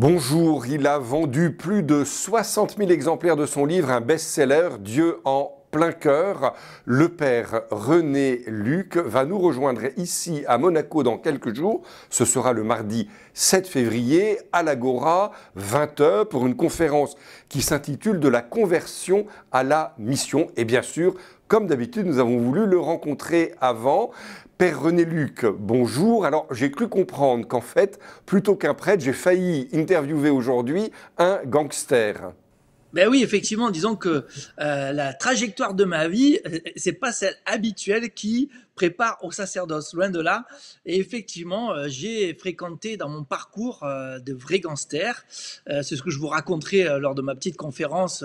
Bonjour, il a vendu plus de 60 000 exemplaires de son livre, un best-seller, Dieu en plein cœur. Le père René Luc va nous rejoindre ici à Monaco dans quelques jours. Ce sera le mardi 7 février à l'Agora, 20 h, pour une conférence qui s'intitule « De la conversion à la mission ». Et bien sûr, comme d'habitude, nous avons voulu le rencontrer avant. Père René Luc, bonjour. Alors, j'ai cru comprendre qu'en fait, plutôt qu'un prêtre, j'ai failli interviewer aujourd'hui un gangster. Ben oui, effectivement, disons que la trajectoire de ma vie, c'est pas celle habituelle qui prépare au sacerdoce, loin de là. Et effectivement, j'ai fréquenté dans mon parcours de vrais gangsters. C'est ce que je vous raconterai lors de ma petite conférence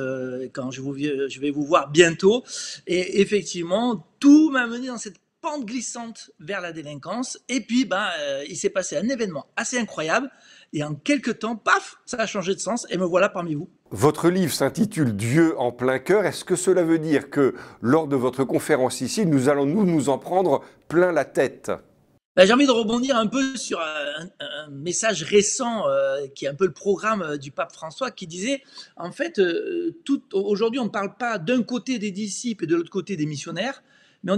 quand je vais vous voir bientôt. Et effectivement, tout m'a mené dans cette pente glissante vers la délinquance. Et puis, il s'est passé un événement assez incroyable. Et en quelques temps, paf, ça a changé de sens et me voilà parmi vous. Votre livre s'intitule « Dieu en plein cœur ». Est-ce que cela veut dire que lors de votre conférence ici, nous allons nous en prendre plein la tête ? J'ai envie de rebondir un peu sur un message récent qui est un peu le programme du pape François qui disait, en fait, aujourd'hui on ne parle pas d'un côté des disciples et de l'autre côté des missionnaires, mais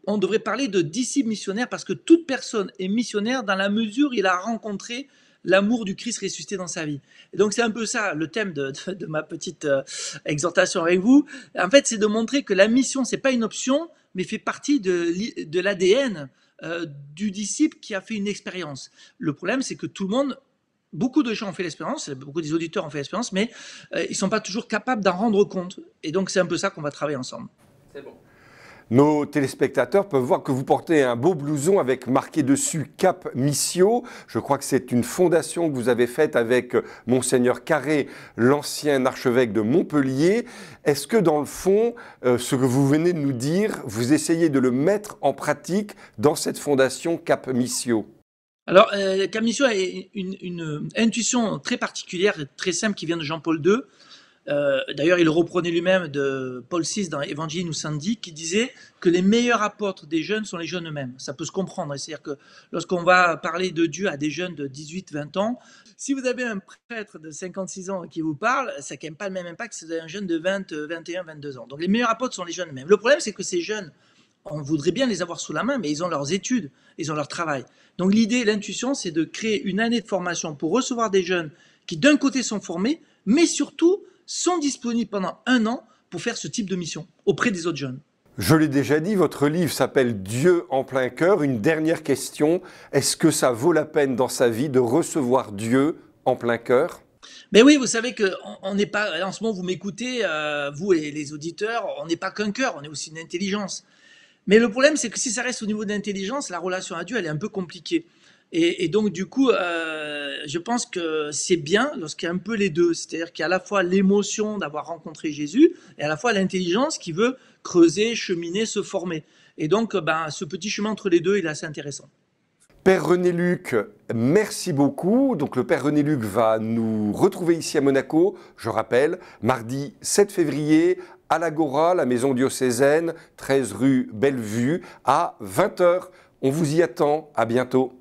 on devrait parler de disciples missionnaires parce que toute personne est missionnaire dans la mesure où il a rencontré l'amour du Christ ressuscité dans sa vie. Et donc c'est un peu ça le thème de ma petite exhortation avec vous. En fait, c'est de montrer que la mission, c'est pas une option, mais fait partie de l'ADN du disciple qui a fait une expérience. Le problème, c'est que beaucoup de gens ont fait l'expérience, beaucoup des auditeurs ont fait l'expérience, mais ils ne sont pas toujours capables d'en rendre compte. Et donc c'est un peu ça qu'on va travailler ensemble. C'est bon. Nos téléspectateurs peuvent voir que vous portez un beau blouson avec marqué dessus Cap Missio. Je crois que c'est une fondation que vous avez faite avec Monseigneur Carré, l'ancien archevêque de Montpellier. Est-ce que dans le fond, ce que vous venez de nous dire, vous essayez de le mettre en pratique dans cette fondation Cap Missio ? Alors, Cap Missio a une intuition très particulière, très simple, qui vient de Jean-Paul II. D'ailleurs, il reprenait lui-même de Paul VI dans Evangelii Nucendi, qui disait que les meilleurs apôtres des jeunes sont les jeunes eux-mêmes. Ça peut se comprendre. C'est-à-dire que lorsqu'on va parler de Dieu à des jeunes de 18-20 ans, si vous avez un prêtre de 56 ans qui vous parle, ça n'a quand même pas le même impact que si vous avez un jeune de 20, 21, 22 ans. Donc les meilleurs apôtres sont les jeunes eux-mêmes. Le problème, c'est que ces jeunes, on voudrait bien les avoir sous la main, mais ils ont leurs études, ils ont leur travail. Donc l'idée, l'intuition, c'est de créer une année de formation pour recevoir des jeunes qui, d'un côté, sont formés, mais surtout sont disponibles pendant 1 an pour faire ce type de mission auprès des autres jeunes. Je l'ai déjà dit, votre livre s'appelle « Dieu en plein cœur ». Une dernière question, est-ce que ça vaut la peine dans sa vie de recevoir Dieu en plein cœur ? Mais oui, vous savez qu'on n'est pas, en ce moment vous m'écoutez, vous et les auditeurs, on n'est pas qu'un cœur, on est aussi une intelligence. Mais le problème, c'est que si ça reste au niveau de l'intelligence, la relation à Dieu, elle est un peu compliquée. Et donc, du coup, je pense que c'est bien lorsqu'il y a un peu les deux. C'est-à-dire qu'il y a à la fois l'émotion d'avoir rencontré Jésus et à la fois l'intelligence qui veut creuser, cheminer, se former. Et donc, ce petit chemin entre les deux, il est assez intéressant. Père René Luc, merci beaucoup. Donc le Père René Luc va nous retrouver ici à Monaco, je rappelle, mardi 7 février à l'Agora, la maison diocésaine, 13 rue Bellevue, à 20 h. On vous y attend, à bientôt.